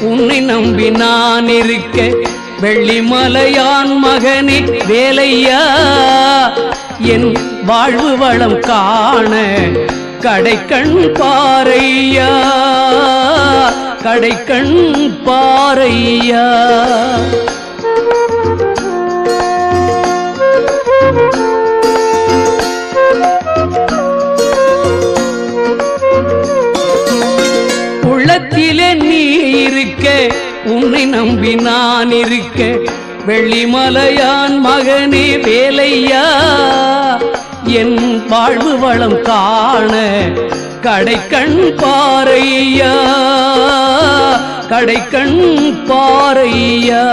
உன்னை நம்பி நான் இருக்க வெள்ளிமலையான் மகனே வேலையா என் வாழ்வு வளம் காண கடைக்கண் பாரையா கடைக்கண் பாரையா உள்ளத்திலே நீ இருக்க உன்னை நம்பி நான் இருக்க வெள்ளிமலையான் மகனே வேலையா என் வாழ்வு வளம் காண கடைக்கண் பாரையா கடைக்கண் பாரையா